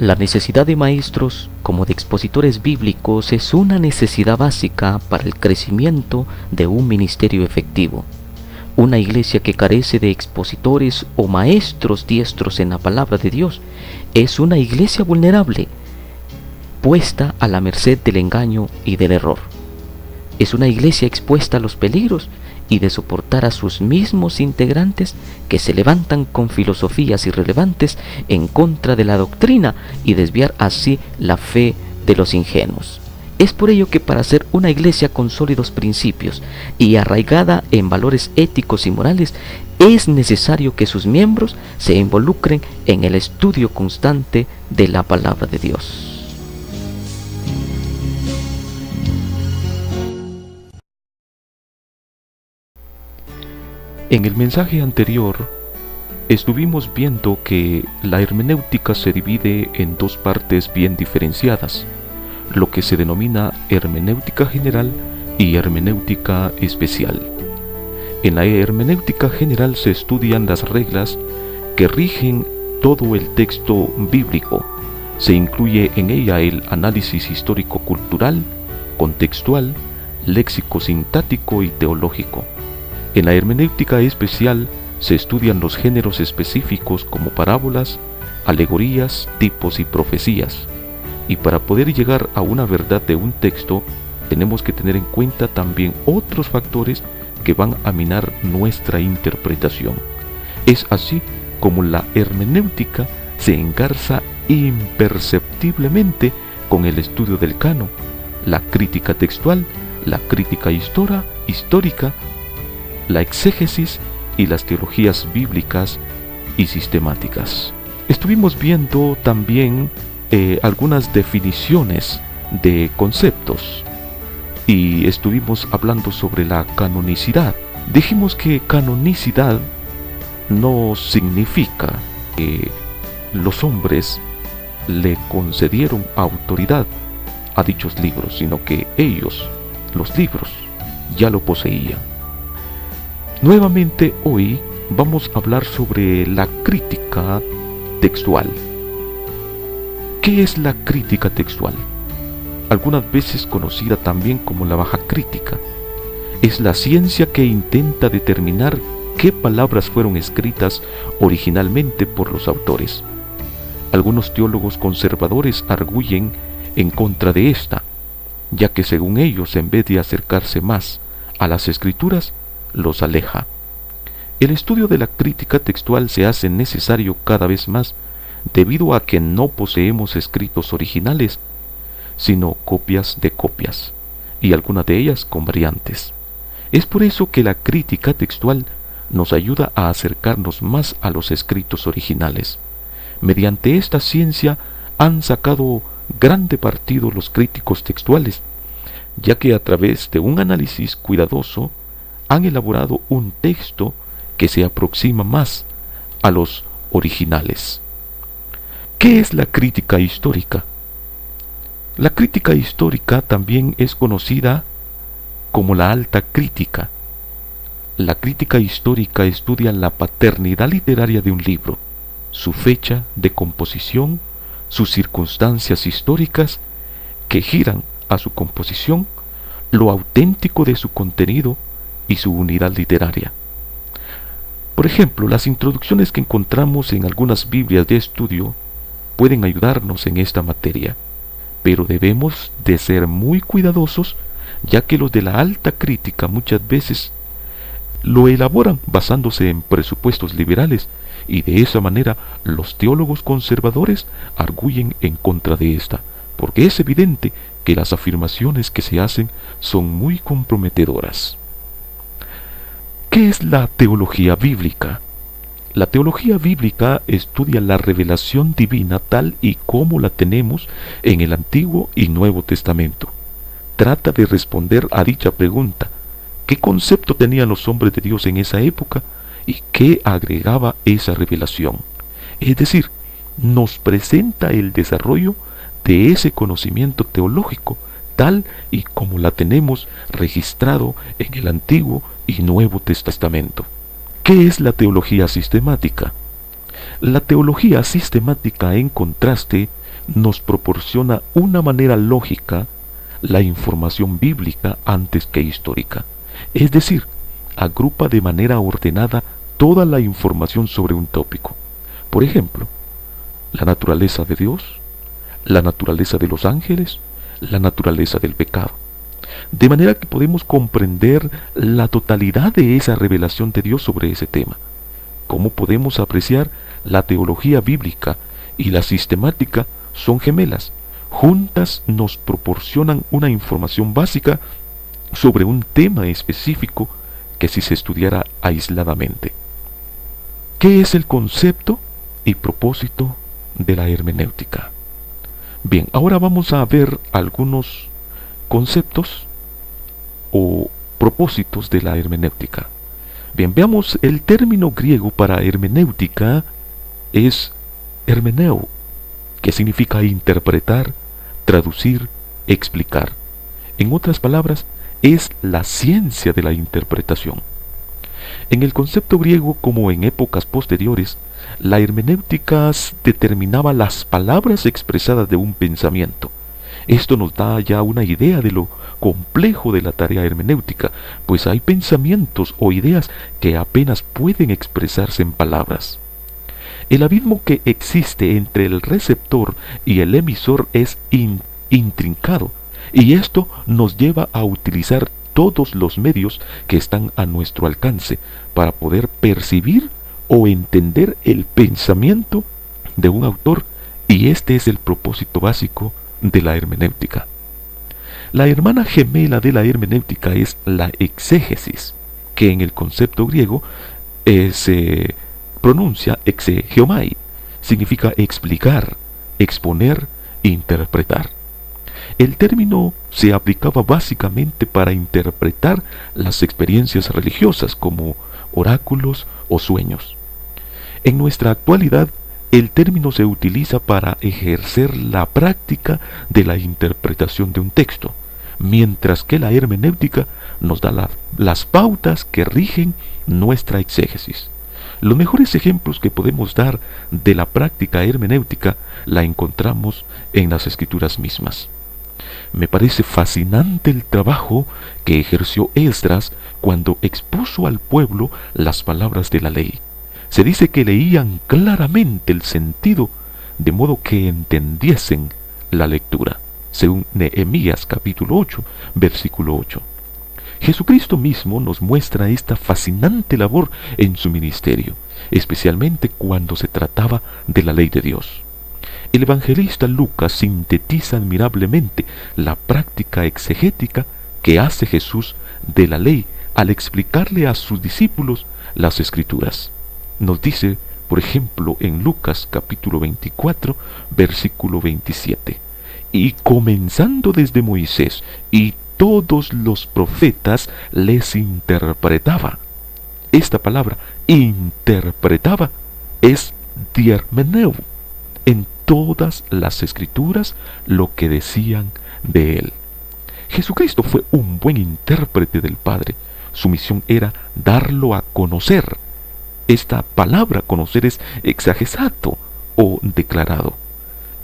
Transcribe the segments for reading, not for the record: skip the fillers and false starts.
La necesidad de maestros como de expositores bíblicos es una necesidad básica para el crecimiento de un ministerio efectivo. Una iglesia que carece de expositores o maestros diestros en la palabra de Dios es una iglesia vulnerable, puesta a la merced del engaño y del error. Es una iglesia expuesta a los peligros y de soportar a sus mismos integrantes que se levantan con filosofías irrelevantes en contra de la doctrina y desviar así la fe de los ingenuos. Es por ello que para ser una iglesia con sólidos principios y arraigada en valores éticos y morales, es necesario que sus miembros se involucren en el estudio constante de la palabra de Dios. En el mensaje anterior, estuvimos viendo que la hermenéutica se divide en dos partes bien diferenciadas, lo que se denomina hermenéutica general y hermenéutica especial. En la hermenéutica general se estudian las reglas que rigen todo el texto bíblico. Se incluye en ella el análisis histórico-cultural, contextual, léxico-sintáctico y teológico. En la hermenéutica especial se estudian los géneros específicos como parábolas, alegorías, tipos y profecías. Y para poder llegar a una verdad de un texto, tenemos que tener en cuenta también otros factores que van a minar nuestra interpretación. Es así como la hermenéutica se engarza imperceptiblemente con el estudio del canon, la crítica textual, la crítica histórica, la exégesis y las teologías bíblicas y sistemáticas. Estuvimos viendo también algunas definiciones de conceptos y estuvimos hablando sobre la canonicidad. Dijimos que canonicidad no significa que los hombres le concedieron autoridad a dichos libros, sino que ellos, los libros, ya lo poseían. Nuevamente hoy vamos a hablar sobre la crítica textual. ¿Qué es la crítica textual? Algunas veces conocida también como la baja crítica. Es la ciencia que intenta determinar qué palabras fueron escritas originalmente por los autores. Algunos teólogos conservadores arguyen en contra de esta, ya que según ellos, en vez de acercarse más a las escrituras, los aleja. El estudio de la crítica textual se hace necesario cada vez más debido a que no poseemos escritos originales, sino copias de copias, y algunas de ellas con variantes. Es por eso que la crítica textual nos ayuda a acercarnos más a los escritos originales. Mediante esta ciencia han sacado grande partido los críticos textuales, ya que a través de un análisis cuidadoso han elaborado un texto que se aproxima más a los originales. ¿Qué es la crítica histórica? La crítica histórica también es conocida como la alta crítica. La crítica histórica estudia la paternidad literaria de un libro, su fecha de composición, sus circunstancias históricas que giran a su composición, lo auténtico de su contenido y su unidad literaria. Por ejemplo, las introducciones que encontramos en algunas Biblias de estudio pueden ayudarnos en esta materia, pero debemos de ser muy cuidadosos, ya que los de la alta crítica muchas veces lo elaboran basándose en presupuestos liberales, y de esa manera los teólogos conservadores arguyen en contra de esta, porque es evidente que las afirmaciones que se hacen son muy comprometedoras. ¿Qué es la teología bíblica? La teología bíblica estudia la revelación divina tal y como la tenemos en el Antiguo y Nuevo Testamento. Trata de responder a dicha pregunta: ¿qué concepto tenían los hombres de Dios en esa época y qué agregaba esa revelación? Es decir, nos presenta el desarrollo de ese conocimiento teológico tal y como la tenemos registrado en el Antiguo y Nuevo Testamento. ¿Qué es la teología sistemática? La teología sistemática, en contraste nos proporciona una manera lógica la información bíblica antes que histórica. Es decir, agrupa de manera ordenada toda la información sobre un tópico. Por ejemplo, la naturaleza de Dios, la naturaleza de los ángeles, la naturaleza del pecado. De manera que podemos comprender la totalidad de esa revelación de Dios sobre ese tema. ¿Cómo podemos apreciar la teología bíblica y la sistemática son gemelas? Juntas nos proporcionan una información básica sobre un tema específico que si se estudiara aisladamente. ¿Qué es el concepto y propósito de la hermenéutica? Bien, ahora vamos a ver algunos conceptos o propósitos de la hermenéutica. Bien, veamos el término griego para hermenéutica es hermeneo, que significa interpretar, traducir, explicar. En otras palabras, es la ciencia de la interpretación. En el concepto griego, como en épocas posteriores, la hermenéutica determinaba las palabras expresadas de un pensamiento. Esto nos da ya una idea de lo complejo de la tarea hermenéutica, pues hay pensamientos o ideas que apenas pueden expresarse en palabras. El abismo que existe entre el receptor y el emisor es intrincado, y esto nos lleva a utilizar todos los medios que están a nuestro alcance para poder percibir o entender el pensamiento de un autor, y este es el propósito básico de la hermenéutica. La hermana gemela de la hermenéutica es la exégesis, que en el concepto griego se pronuncia exegeomai, significa explicar, exponer, interpretar. El término se aplicaba básicamente para interpretar las experiencias religiosas como oráculos o sueños. En nuestra actualidad, el término se utiliza para ejercer la práctica de la interpretación de un texto, mientras que la hermenéutica nos da las pautas que rigen nuestra exégesis. Los mejores ejemplos que podemos dar de la práctica hermenéutica la encontramos en las escrituras mismas. Me parece fascinante el trabajo que ejerció Esdras cuando expuso al pueblo las palabras de la ley. Se dice que leían claramente el sentido, de modo que entendiesen la lectura, según Nehemías capítulo 8, versículo 8. Jesucristo mismo nos muestra esta fascinante labor en su ministerio, especialmente cuando se trataba de la ley de Dios. El evangelista Lucas sintetiza admirablemente la práctica exegética que hace Jesús de la ley al explicarle a sus discípulos las Escrituras. Nos dice, por ejemplo, en Lucas capítulo 24, versículo 27, y comenzando desde Moisés y todos los profetas les interpretaba. Esta palabra, interpretaba, es diermeneu, en todas las escrituras lo que decían de él. Jesucristo fue un buen intérprete del Padre. Su misión era darlo a conocer. Esta palabra conocer es exagesato o declarado.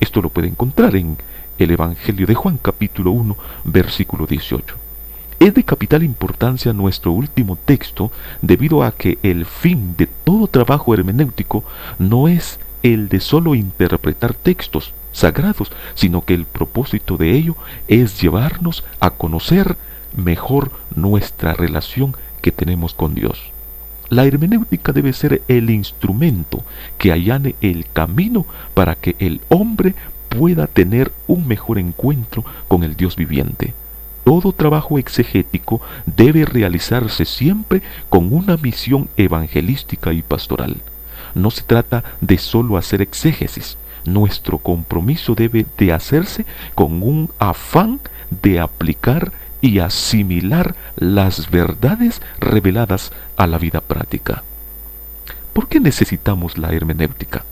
Esto lo puede encontrar en el Evangelio de Juan capítulo 1 versículo 18. Es de capital importancia nuestro último texto debido a que el fin de todo trabajo hermenéutico no es el de solo interpretar textos sagrados, sino que el propósito de ello es llevarnos a conocer mejor nuestra relación que tenemos con Dios. La hermenéutica debe ser el instrumento que allane el camino para que el hombre pueda tener un mejor encuentro con el Dios viviente. Todo trabajo exegético debe realizarse siempre con una misión evangelística y pastoral. No se trata de solo hacer exégesis. Nuestro compromiso debe de hacerse con un afán de aplicar y asimilar las verdades reveladas a la vida práctica. ¿Por qué necesitamos la hermenéutica?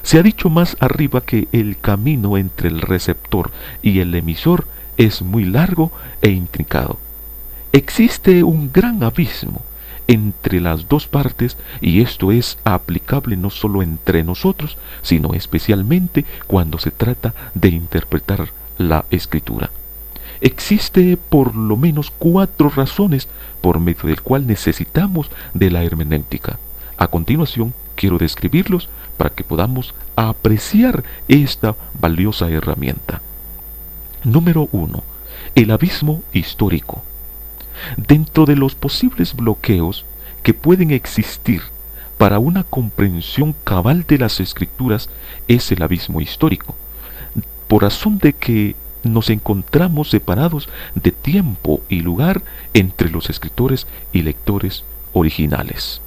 Se ha dicho más arriba que el camino entre el receptor y el emisor es muy largo e intrincado. Existe un gran abismo entre las dos partes, y esto es aplicable no solo entre nosotros, sino especialmente cuando se trata de interpretar la Escritura. Existe por lo menos 4 razones por medio del cual necesitamos de la hermenéutica. A continuación, quiero describirlos para que podamos apreciar esta valiosa herramienta. Número 1. El abismo histórico. Dentro de los posibles bloqueos que pueden existir para una comprensión cabal de las Escrituras es el abismo histórico, por razón de que nos encontramos separados de tiempo y lugar entre los escritores y lectores originales.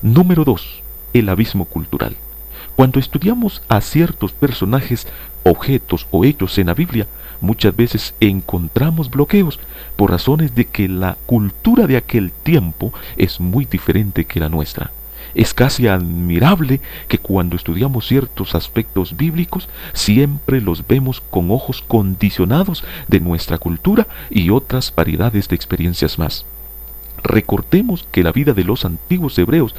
Número 2. El abismo cultural. Cuando estudiamos a ciertos personajes, objetos o hechos en la Biblia, muchas veces encontramos bloqueos por razones de que la cultura de aquel tiempo es muy diferente que la nuestra. Es casi admirable que cuando estudiamos ciertos aspectos bíblicos siempre los vemos con ojos condicionados de nuestra cultura y otras variedades de experiencias más. Recordemos que la vida de los antiguos hebreos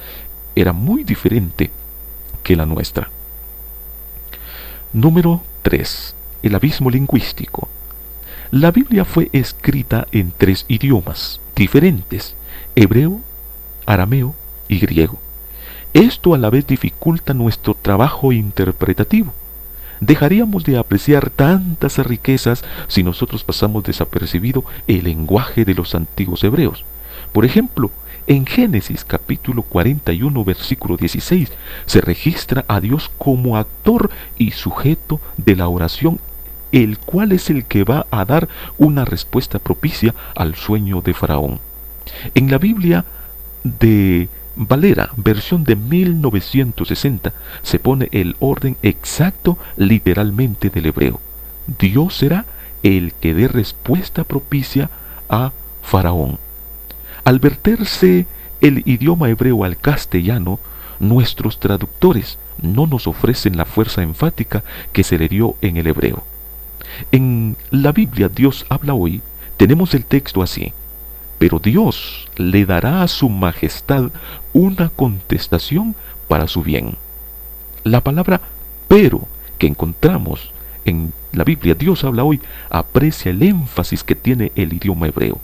era muy diferente que la nuestra. Número 3. El abismo lingüístico. La Biblia fue escrita en 3 idiomas diferentes: hebreo, arameo y griego. Esto a la vez dificulta nuestro trabajo interpretativo. Dejaríamos de apreciar tantas riquezas si nosotros pasamos desapercibido el lenguaje de los antiguos hebreos. Por ejemplo, en Génesis capítulo 41 versículo 16 se registra a Dios como actor y sujeto de la oración, el cual es el que va a dar una respuesta propicia al sueño de Faraón. En la Biblia de Valera, versión de 1960, se pone el orden exacto literalmente del hebreo. Dios será el que dé respuesta propicia a Faraón. Al verterse el idioma hebreo al castellano, nuestros traductores no nos ofrecen la fuerza enfática que se le dio en el hebreo. En la Biblia Dios habla hoy, tenemos el texto así: pero Dios le dará a su majestad una contestación para su bien. La palabra pero que encontramos en la Biblia, Dios habla hoy, aprecia el énfasis que tiene el idioma hebreo.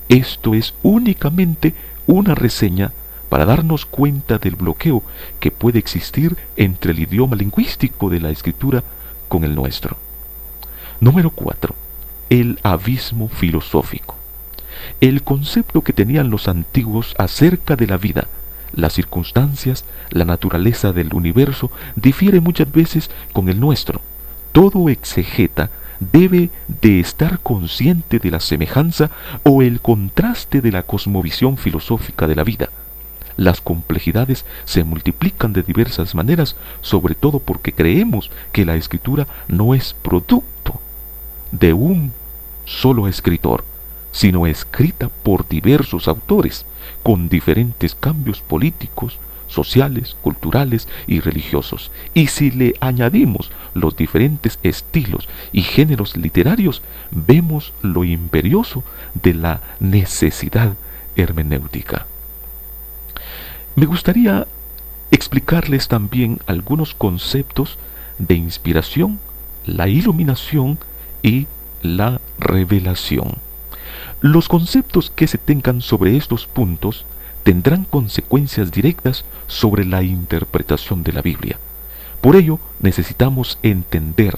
Esto es únicamente una reseña para darnos cuenta del bloqueo que puede existir entre el idioma lingüístico de la Escritura con el nuestro. Número 4. El abismo filosófico. El concepto que tenían los antiguos acerca de la vida, las circunstancias, la naturaleza del universo difiere muchas veces con el nuestro. Todo exegeta debe de estar consciente de la semejanza o el contraste de la cosmovisión filosófica de la vida. Las complejidades se multiplican de diversas maneras, sobre todo porque creemos que la Escritura no es producto de un solo escritor, sino escrita por diversos autores, con diferentes cambios políticos, sociales, culturales y religiosos. Y si le añadimos los diferentes estilos y géneros literarios, vemos lo imperioso de la necesidad hermenéutica. Me gustaría explicarles también algunos conceptos de inspiración, la iluminación y la revelación. Los conceptos que se tengan sobre estos puntos tendrán consecuencias directas sobre la interpretación de la Biblia. Por ello, necesitamos entender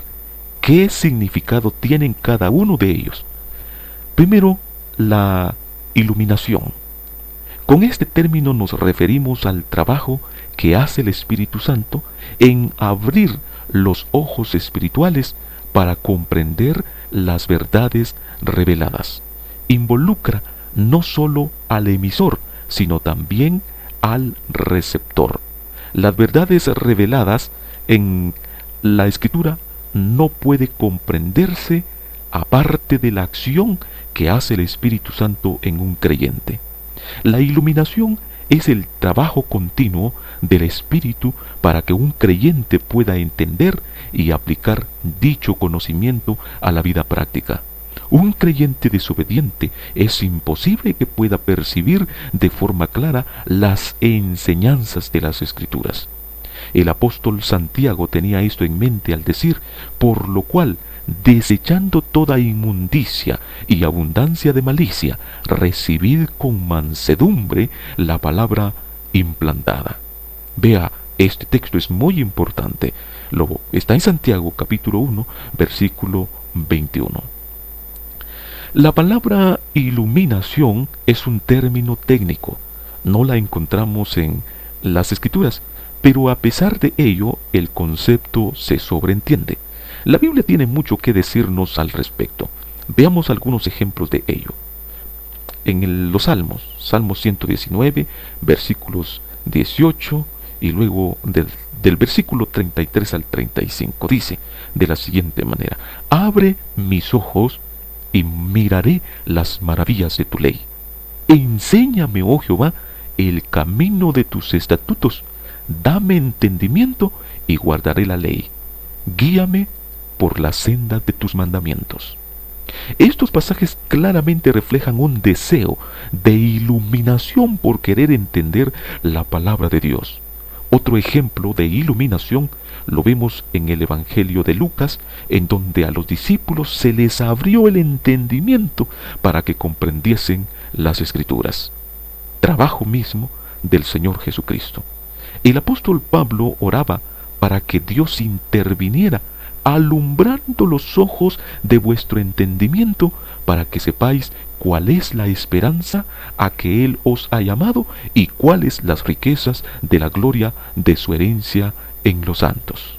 qué significado tienen cada uno de ellos. Primero, la iluminación. Con este término nos referimos al trabajo que hace el Espíritu Santo en abrir los ojos espirituales para comprender las verdades reveladas. Involucra no solo al emisor, sino también al receptor. Las verdades reveladas en la Escritura no puede comprenderse aparte de la acción que hace el Espíritu Santo en un creyente. La iluminación es el trabajo continuo del Espíritu para que un creyente pueda entender y aplicar dicho conocimiento a la vida práctica. Un creyente desobediente es imposible que pueda percibir de forma clara las enseñanzas de las Escrituras. El apóstol Santiago tenía esto en mente al decir, por lo cual, desechando toda inmundicia y abundancia de malicia, recibid con mansedumbre la palabra implantada. Vea, este texto es muy importante. Está en Santiago capítulo 1, versículo 21. La palabra iluminación es un término técnico. No la encontramos en las Escrituras, pero a pesar de ello, el concepto se sobreentiende. La Biblia tiene mucho que decirnos al respecto. Veamos algunos ejemplos de ello. En los Salmos, Salmo 119, versículos 18 y luego del versículo 33 al 35, dice de la siguiente manera: abre mis ojos y miraré las maravillas de tu ley. Enséñame, oh Jehová, el camino de tus estatutos. Dame entendimiento y guardaré la ley. Guíame por la senda de tus mandamientos. Estos pasajes claramente reflejan un deseo de iluminación por querer entender la palabra de Dios. Otro ejemplo de iluminación lo vemos en el Evangelio de Lucas, en donde a los discípulos se les abrió el entendimiento para que comprendiesen las Escrituras. Trabajo mismo del Señor Jesucristo. El apóstol Pablo oraba para que Dios interviniera, alumbrando los ojos de vuestro entendimiento, para que sepáis cuál es la esperanza a que Él os ha llamado y cuáles las riquezas de la gloria de su herencia en los santos.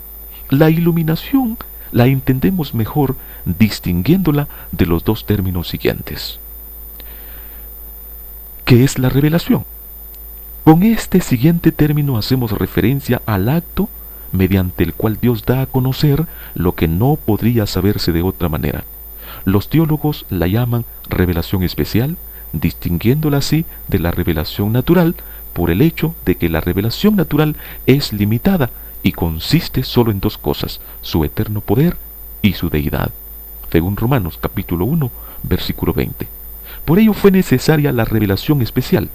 La iluminación la entendemos mejor distinguiéndola de los dos términos siguientes. ¿Qué es la revelación? Con este siguiente término hacemos referencia al acto mediante el cual Dios da a conocer lo que no podría saberse de otra manera. Los teólogos la llaman revelación especial, distinguiéndola así de la revelación natural, por el hecho de que la revelación natural es limitada y consiste solo en dos cosas: su eterno poder y su deidad, según Romanos capítulo 1, versículo 20. Por ello fue necesaria la revelación especial.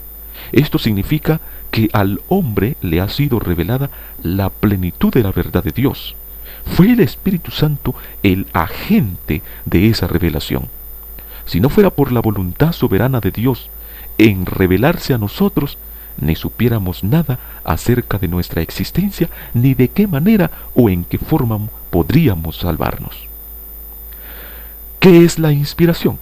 Esto significa que al hombre le ha sido revelada la plenitud de la verdad de Dios. Fue el Espíritu Santo el agente de esa revelación. Si no fuera por la voluntad soberana de Dios en revelarse a nosotros, ni supiéramos nada acerca de nuestra existencia, ni de qué manera o en qué forma podríamos salvarnos. ¿Qué es la inspiración?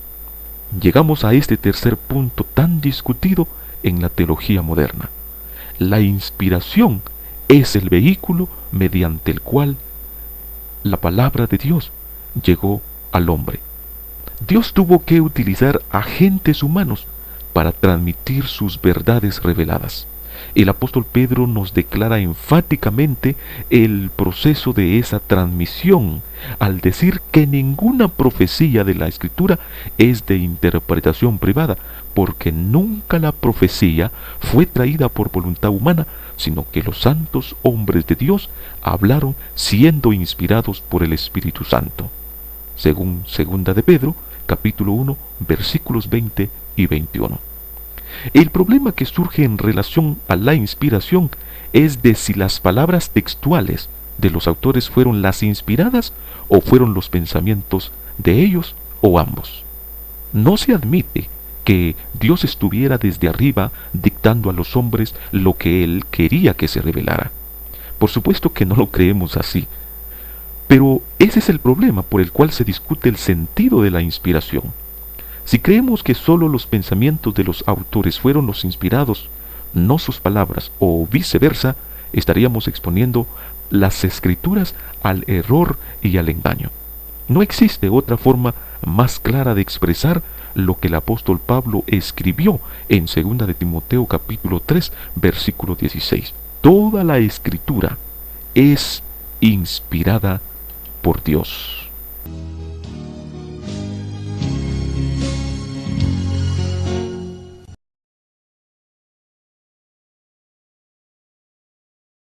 Llegamos a este tercer punto tan discutido en la teología moderna. La inspiración es el vehículo mediante el cual la palabra de Dios llegó al hombre. Dios tuvo que utilizar agentes humanos para transmitir sus verdades reveladas. El apóstol Pedro nos declara enfáticamente el proceso de esa transmisión al decir que ninguna profecía de la Escritura es de interpretación privada, porque nunca la profecía fue traída por voluntad humana, sino que los santos hombres de Dios hablaron siendo inspirados por el Espíritu Santo. Según 2 de Pedro, capítulo 1, versículos 20 y 21. El problema que surge en relación a la inspiración es de si las palabras textuales de los autores fueron las inspiradas o fueron los pensamientos de ellos o ambos. No se admite que Dios estuviera desde arriba dictando a los hombres lo que Él quería que se revelara. Por supuesto que no lo creemos así, pero ese es el problema por el cual se discute el sentido de la inspiración. Si creemos que solo los pensamientos de los autores fueron los inspirados, no sus palabras, o viceversa, estaríamos exponiendo las Escrituras al error y al engaño. No existe otra forma más clara de expresar lo que el apóstol Pablo escribió en 2 de Timoteo capítulo 3, versículo 16. Toda la Escritura es inspirada por Dios.